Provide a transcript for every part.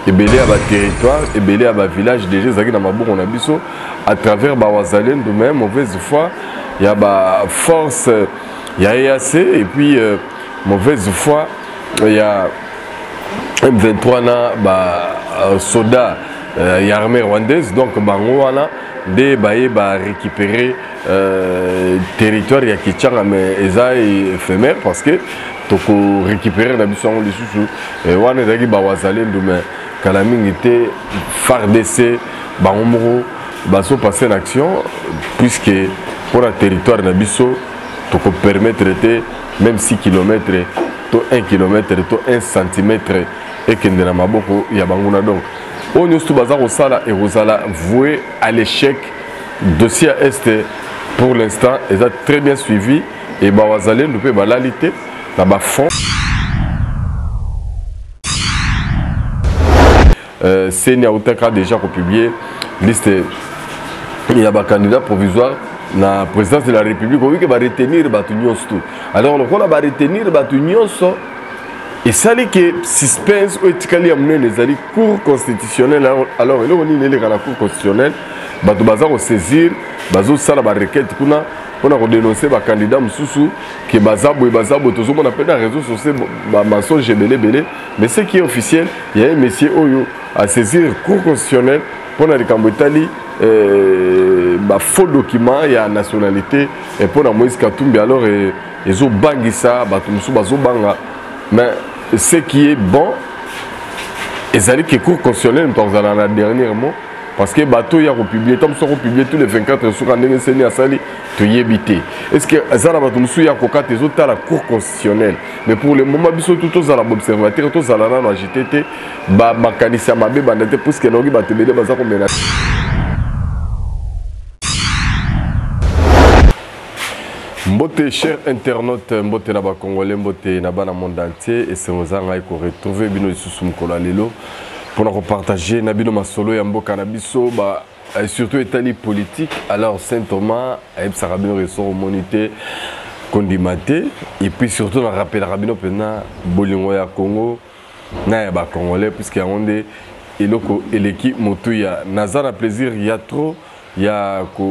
ebele à territoire, ebele à village déjà zaki na maboko na biso à travers Bawazalen de même mauvaise foi, il y a force, il y a EAC et puis mauvaise foi, il y a M23 na soda il y a armée rwandaise donc bango wana de récupérer territoire ya Kichanga mais eza éphémère parce que toko récupérer na biso ngo lisusu wana zaki Bawazalen de même Kalaming était FARDC, Bangomoro, Basso passer en action, puisque pour un territoire Nabiso, tu peux permettre de même 6 km, 1 km, 1 cm, et que dans ma boko, il y a Bangona donc. On est tout bazar au Sala et Rosala voué à l'échec. Dossier Est pour l'instant, ils ont très bien suivi et Bawazale nous peut balalité là-bas fond. Senia Outaka déjà publié liste il y a des candidats provisoires na présidence de la République oui que va retenir Batunion tout alors on va retenir Batunion et ça dit que suspense ou etikali amener les ali cour constitutionnelle alors on est dans la cour constitutionnelle batu bazar au saisir bazo sala ba requête kuna on a dénoncé ba candidat mususu que bazabo toujours on appelle dans réseaux sociaux ba mensonge belé mais ce qui est officiel il y a un monsieur Oyo à saisir cour constitutionnelle pour la Kambotali faux document il y a nationalité et pour la Moïse Katumbi alors ils ont bangé ça banga mais ce qui est bon ils allaient que cour constitutionnelle dans la dernière mot parce que bateau y a republié comme ça republié tous les 24 sur un à Sali tu y éviter est-ce que ça va tout y a coca tes autres à la cour constitutionnelle mais pour le moment biso tout aux arabes observateurs tous à la na JTT ba makanisa mabe bandate parce que non ba tebele baza ko menace Mbote cher internaute mbote na ba congolais mbote na ba na monde entier et c'est aux angai ko retrouver bino lisusu mkola lelo pour nous partager Nabino Masolo et Mboka Nabiso, surtout état politique. Alors Saint-Thomas, Aïb Sarabino ressort monité, Kondimaté, et puis surtout on rappelle Rabino Pena, Bolingo ya Congo, Naïba Congolais, puisqu'il y a un Eloko et l'équipe Motouya. Nazar plaisir, il y a trop, il y a qu'à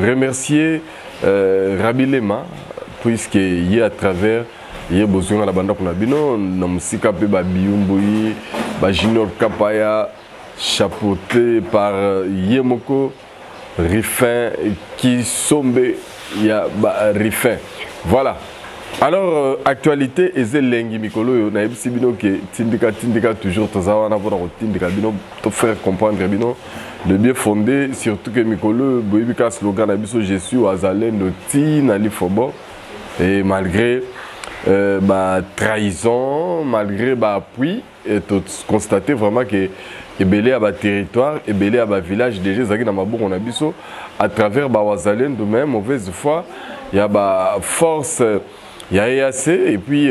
remercier Rabilema, puisqu'il y a à travers. Il y a besoin de la bande pour Nabino, Namusika pe Babiumboui, Junior Kapaya, chapeauté par Yemoko, Rifin, qui sombe, il y a Rifin. Voilà. Alors, actualité, Ezelengi Mikolo, on a Sibino qui Tindika toujours, Tazawana, pour Tindika Bino, pour faire comprendre Bino, le bien fondé, surtout que Mikolo, Boibika slogan Nabiso, je suis au Azalen de Tinali Fobo, et malgré. Trahison, malgré appui, et constater vraiment que ebele à territoire, ebele à village déjà zaki na maboko on a biso à travers Bawazalen de même mauvaise foi, il y a force, il y a EAC et puis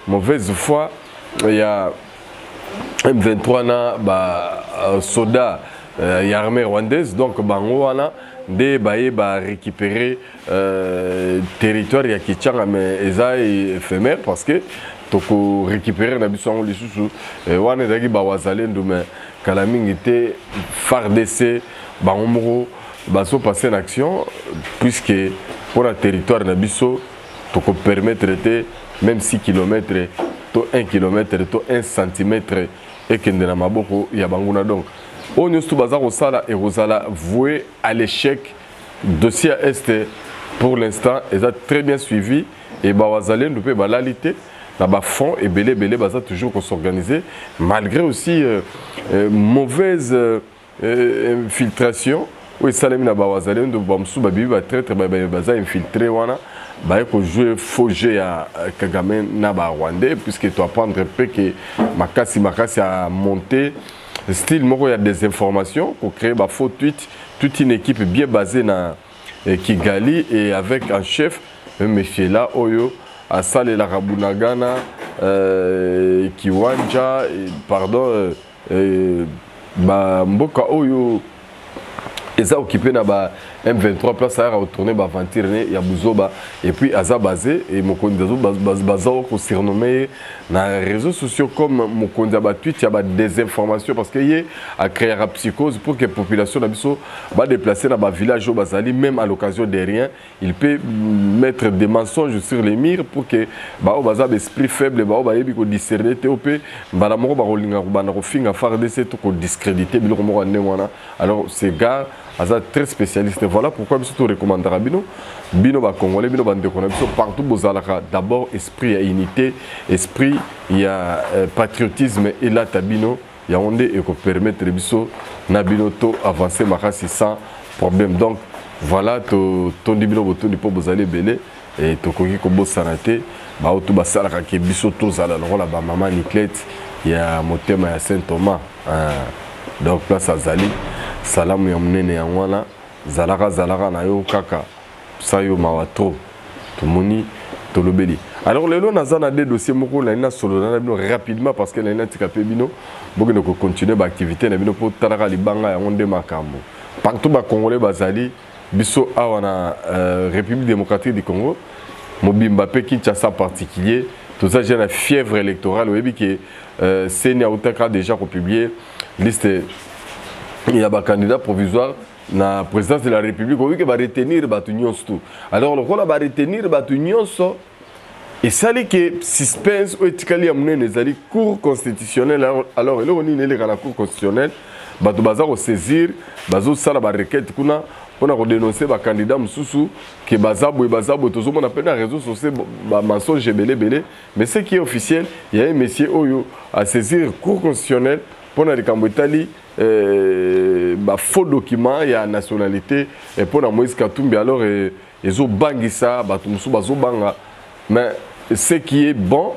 mauvaise foi, il y a M23 na soda il y a armée rwandaise donc bango wana de récupérer territoire ya Kichanga mais eza éphémère parce que toko récupérer na biso ngo lisusu wana zaki Bawazalen de mais Kalaming était FARDC Bangomoro baso passer en action puisque pour un territoire na biso toko permettre de même 6 km 1 km 1 cm et que na maboko ya banguna donc on est tout bazar au Sala et Rosala voué à l'échec. Dossier Est pour l'instant, ils ont très bien suivi et Bawazalen nous peut balalité là-bas fond et belé baza toujours qu'on s'organiser malgré aussi mauvaise infiltration. Oui, Salem na Bawazalen de Bamsou Babi va très baza infiltré wana ba ko jouer faux jeu à Kagame na ba Rwandais puisque tu apprendre peu que Makasi a monté. Style, il y a des informations pour créer un faux tweet, toute une équipe bien basée dans Kigali et avec un chef, un monsieur là, Oyo, Asale la Rabunagana, Kiwanja, pardon, Mboka Oyo, ils ont occupé na ba M23 place à retourner ba aventure né ya Buzoba et puis aza basé et Mokondi bazo ko surnommé na réseaux sociaux comme Mokondi ba tweet ya ba désinformation parce que yé a créé la psychose pour que la population na biso ba déplacer na ba village au bazali même à l'occasion de rien il peut mettre des mensonges sur les murs pour que ba o baza esprit faible ba o ba yebi ko discerner TOP ba la moko ba rolinga ba na ko finga FARDC to ko discréditer biloko moko ane wana alors ces gars Aza très spécialiste. Voilà pourquoi je te recommande Bino. Bino ba Congolais, Bino bande connexion partout bozalaka. D'abord esprit à unité, esprit il y a patriotisme et là tabino il y a onde et qu'on permettre biso na bino to avancer makasi sans problème. Donc voilà ton bino boto ni po bozale belé et to koki ko bosanate ba otu basalaka ke biso to zala la ba maman Niclette il y a motema ya Saint Thomas. Donc place à Zali. Salam ya mnene ya wana zalaka na yo kaka sayo mawatro tumoni tolobeli. Alors lelo nazana des dossiers moko na ina solo na bino rapidement parce que la ina tikape bino bokene ko continuer ba activité na bino pour talaka libanga ya onde makambo partout ba congolais bazali biso awa na République démocratique du Congo mobimba pe Kinshasa particulier tout ça j'ai la fièvre électorale webi que Senia Outaka déjà publié liste. Il y a un candidat provisoire na présidence de la République qui va retenir Batunyonso. Alors, le rôle va retenir Batunyonso et ça c'est que suspense ou etikali amune nezali cour constitutionnelle. Alors, il y a la cour constitutionnelle, Batu baza ko saisir, bazo sala ba requête kuna on a dénoncé ba candidat mususu que bazabo tozo on appelle na réseaux sociaux ba mensonge belé mais ce qui est officiel, il y a un monsieur Oyo à saisir cour constitutionnelle pour na likambo Italie faux document il y a nationalité et pour la Moïse Katumbi alors ils ont bangé ça mais ce qui est bon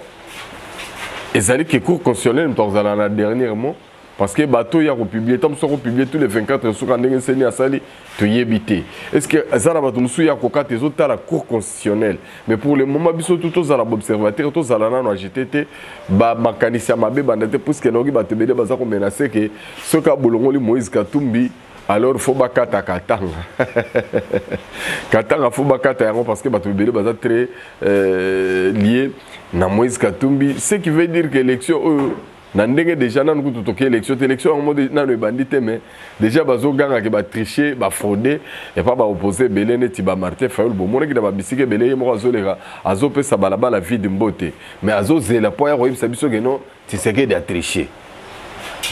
ils allaient que cour constitutionnelle dans la dernière mot parce que bateau y a republié tant sont republiés tous les 24 sur quand on s'est à sali tu y éviter est-ce que ça va bateau nous y a coca tes autres à la cour constitutionnelle mais pour le moment biso tous à l'observateur tous à la nan GTT ba makanisia mabe bandate parce que nogi batebele baza ko menacer que ce ka bolongoli Moïse Katumbi alors il faut bakata katanga katanga faut bakata yango parce que batebele baza très lié na Moïse Katumbi ce qui veut dire que l'élection Nandenge déjà nan ko totoke élection en mode nan bandité mais déjà bazo ganga ke ba tricher ba frauder et pas ba opposer belé neti ba Martin Fayulu bo mona ki na ba bisike belé mo azolera azo pe sa balaba la vie de mbote mais azo zela po ya ko yibisa biso ke non tiseke de tricher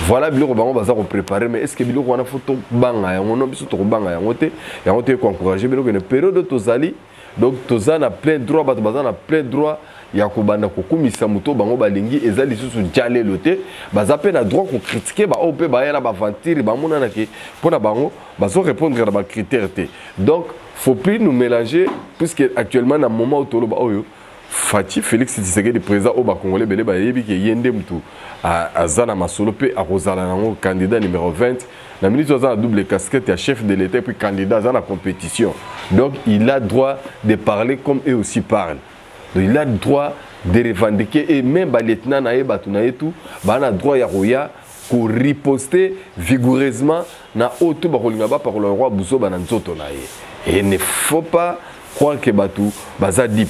voilà biloko bango baza ko préparer mais est-ce que biloko wana photo banga ya ngono biso to banga ya ngote ko encourager biloko ne période tozali donc tozana plein droit ba bazana plein droit ya kobanda kokumisa moto bango balingi ezali lisusu jale lote baza pe na droit ko critiquer ba op ba yela ba aventure ba mona na ke pona bango bazo répondre à ba critères té donc faut plus nous mélanger puisque actuellement na moment autolo ba oyo Fati Félix Tshisekedi président au ba congolais belé ba yebi ke yende mutu azana masolo pe a rozala nango candidat numéro 20 la ministre a double casquette à chef de l'État puis candidat dans la compétition donc il a droit de parler comme eux aussi parlent. Donc, il a le droit de revendiquer et même les lieutenants naïe tout, a droit ya pour riposter vigoureusement na auto bakolingaba par le roi Bouzo bananzoto naïe. Et il ne faut pas croire que batu baza dip.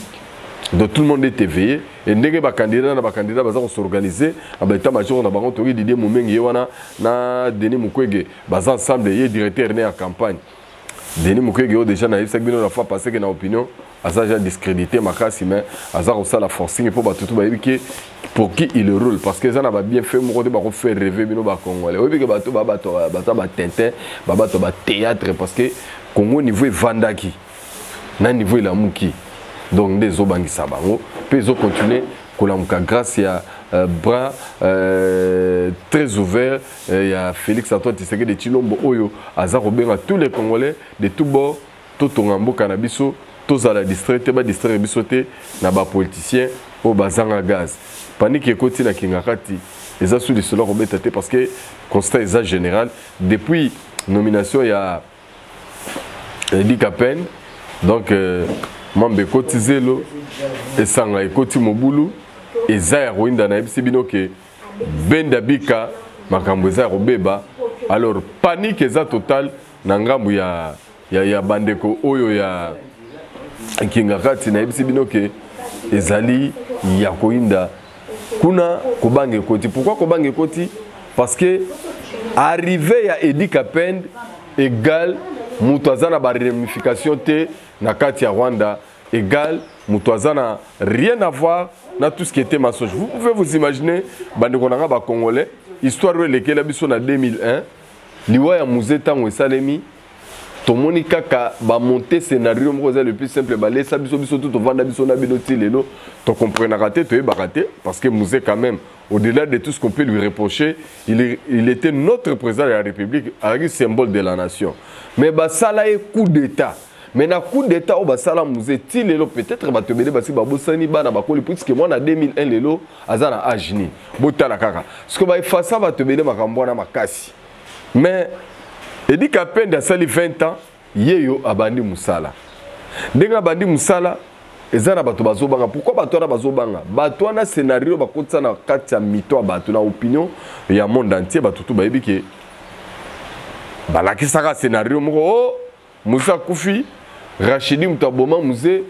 Donc tout le monde est éveillé et ndenge ba candidat baza ko s'organiser ba état major na bango tori Didier Mumengi wana na Denis Mukwege baza ensemble et directeur né en campagne. Denis Mukwege déjà na yebisa bino la fois passé que na opinion Aza j'ai discrédité Makasi mais Aza aussi la forcing pour battre tout baïbike pour qui il roule parce que ça n'a pas bien fait moi de faire rêver bino ba Congolais oui que bato ba tintin bato ba théâtre parce que Congo niveau vandaki na niveau la muki donc des obangi sabango puis ils ont continué kolamuka grâce à bras très ouvert il y a Félix Antoine Tshisekedi de Chilombo Oyo Aza Robert tous les Congolais de tout bord tout Tongambo Canabiso tous à la district ba district bisoté na ba politicien au bazanga gaz panique ekoti na kingakati eza sous le solo robetate parce que constat est général depuis nomination il y a Eddie Capen donc mambe kotizelo esanga ekoti mobulu eza ya roinda na ebisi bino ke benda bika makambo eza robeba alors panique eza total na ngambu ya bandeko oyo ya kingakati na yebisi bino ke ezali ya koinda kuna kobange koti. Pourquoi kobange koti? Parce que arrivé ya Edi Kapende égal Moutouazana ba réunification te na kati ya Rwanda égal Moutouazana rien à voir na tout ce qui était mensonge. Vous pouvez vous imaginer bandeko nanga ba congolais histoire lekela biso na 2001 liwa ya musée tango esalemi tomoni kaka ba monter scénario moko le plus simple ba laisser biso tout vanda biso na binoti lelo to comprendre raté to ba raté parce que musée quand même au-delà de tout ce qu'on peut lui reprocher, il était notre président de la République, un symbole de la nation. Mais basala est coup d'état. Mais na coup d'état au basala musée ti lelo peut-être ba tebele basi ba bosani bana ba koli puisque moi na 2001 lelo azana ajini. Botala kaka. Ce que ba efasa ba tebele makambo na makasi. Mais Edi Kapende asali 20 ans, yeyo abandi musala. Ndenga abandi musala ezana bato bazobanga. Pourquoi bato na bazobanga? Bato na scénario bakotsa na kati ya mito bato na opinion ya monde entier bato tout bayebi ke balakisaka scénario moko oh Moussa Koufi Rachidi mutaboma musée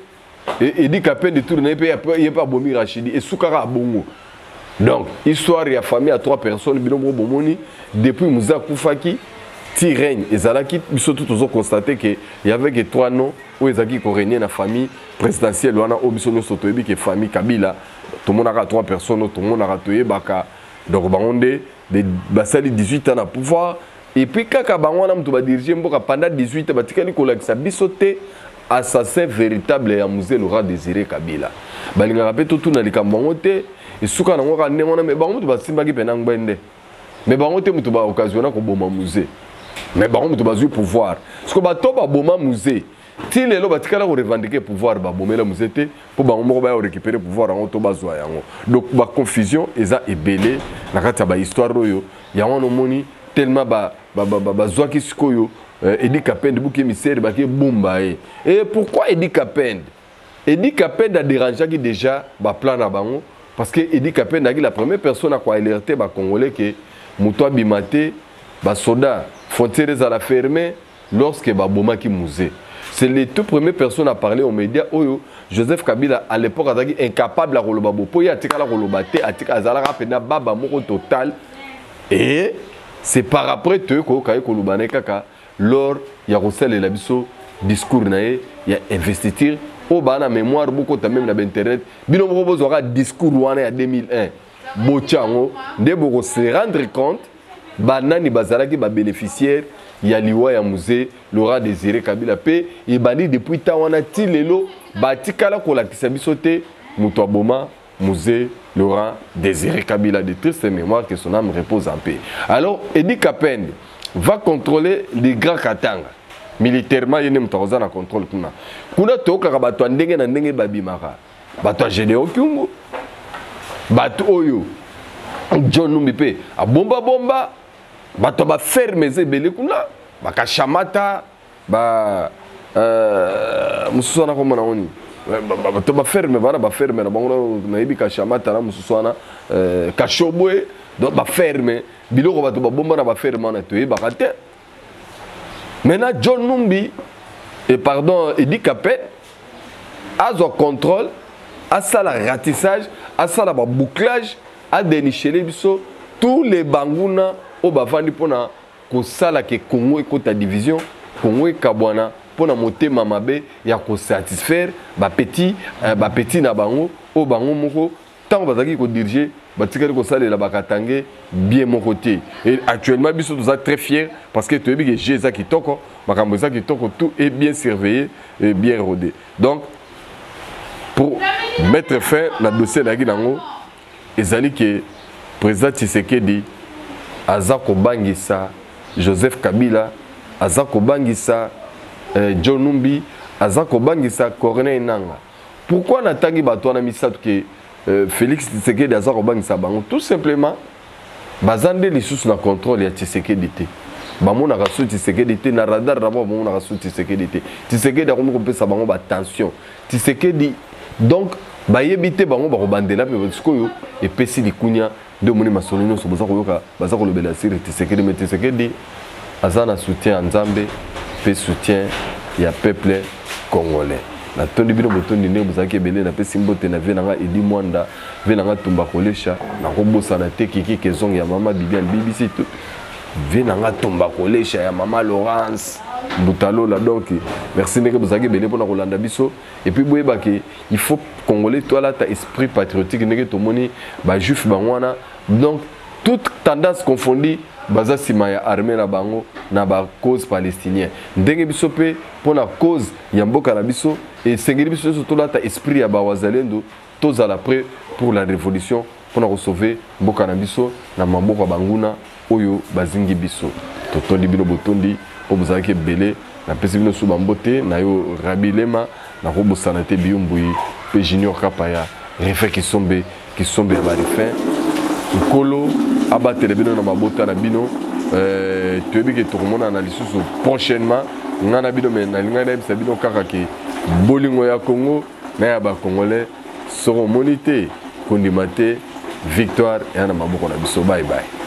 Edi Kapende tourner pe y pas bomi Rachidi et soukara bongo. Donc histoire ya famille à 3 personnes bilombo bomoni depuis Moussa Koufaki ti règne ezalaki biso tout ozo constater que il y avait que 3 noms où ezaki ko régner na famille présidentielle wana obiso no soto ebi que famille Kabila tout le monde a 3 personnes tout le monde a toyé baka donc bangonde de basali 18 ans na pouvoir et puis kaka bango na mtu ba diriger mboka pendant 18 ans batikali ko lakisa biso te assassin véritable ya musée Laurent Désiré Kabila balinga rapé tout na likambo bango te et suka na ngoka ndengona me bango mtu basimbaki pena ngwende mais bango te mtu ba occasionna ko boma musée. Mais par contre, tu vas pouvoir. Parce que tu as un musée. Si les gens ont revendiqué le pouvoir, le musée pour récupérer le pouvoir. Donc, la confusion est belle. La histoire, il y a un tellement Edi Kapende bouki misère bomba. Et pourquoi Edi Kapende? Edi Kapende a dérangé déjà le plan na bango parce que Edi Kapende est la première personne à alerter les Congolais que Moutoua Bimate, les soldats frontières à la fermer lorsque Baboma qui musée. C'est les toutes premières personnes à parler aux médias. Joseph Kabila à l'époque était incapable de relobabo. Pour y atika la relobate, atika azala rapena baba moko total. Et c'est par après que kaye kolobane kaka lors il y a recel et l'abisso discours naé, il y a investiture au bana mémoire beaucoup ta même na internet. Bino moko aura discours wana en 2001. Bochango ndebo se rendre compte banani bazalaki ba bénéficiaire ya liwa ya musée Laurent Désiré Kabila pe et bandi depuis ta wana ti lelo batikala ko lakisa biso te muto aboma musée Laurent Désiré Kabila de triste mémoire que son âme repose en paix. Alors Edi Kapende va contrôler les grands Katanga militairement yene mutakoza na contrôle kuna toka ka bato ndenge na ndenge babimaka bato Gédéon Kyungu bato oyo John Numbi a bomba bato ba ferme zebele kuna bakashamata ba mususana ko mona oni bato ba ferme na bango na yebi kashamata na mususana kashobwe donc ba ferme biloko bato ba bomba na ba ferme na toye bakate. Maintenant John Numbi et pardon Edi Kapende a son contrôle a ça la ratissage a ça la bouclage a dénicher biso tous les banguna au bavandi pona ko sala ke Congo ekota division Congo ekabwana pona motema mabe ya ko satisfaire ba petit na bango o bango moko tant bazaki ko diriger batikali ko sala la bakatange bien mon côté et actuellement biso nous sommes très fiers parce que tu es bien Jésus qui toko makambo za qui toko tout est bien surveillé et bien rodé. Donc pour mettre fin na dossier na ginango ezali que président Tshisekedi azako bangisa Joseph Kabila azako bangisa John Numbi azako bangisa Corneille Nangaa. Pourquoi natangi bato na misato que Félix Tshisekedi azako bangisa bango? Tout simplement bazande lisusu na contrôle ya Tshisekedi te. Bamona rasu Tshisekedi te na radar d'abord bamona rasu Tshisekedi te. Tshisekedi akomi kopesa bango ba tension. Tshisekedi donc bayebite bango bakobandela pe sikoyo epesi likunya de moni masolo nyonso boza koyoka baza kolobela siri Tshisekedi mais Tshisekedi azana soutien Nzambe pe soutien ya peuple congolais. Na tondi bino botondi ne bozaki ebele na pe simbote na venanga Eli Mwanda venanga Tumba Kolesha na kobosa na te kiki kezong ya mama Bibiane BBC tout venanga Tumba Kolesha ya mama Laurence Boutalo là donc merci neke bozaki ebele pona kolanda biso et puis boyeba ke il faut congolais toi là ta esprit patriotique neke tomoni ba juif bangwana donc toute tendance confondue baza sima ya armée na bango na ba cause palestinien ndenge biso pe pona cause ya mboka na biso et sengeli biso surtout là ta esprit ya ba wazalendo tozala prêt pour la révolution pona ko sauver mboka na biso na maboko banguna oyo bazingi biso totondi bino botondi po bozaki belé na pesi bino suba mbote na yo Rabilema na ko bosana te biyumbui pe Junior Kapaya refait qui sombe ba refait Nkolo abatele bino na mabota na bino toyebi ke tokomona na lisusu prochainement ngana bino mais na linga na bino kaka ke bolingo ya Congo na ya ba congolais seront monité kondimate victoire et na maboko na biso bye bye.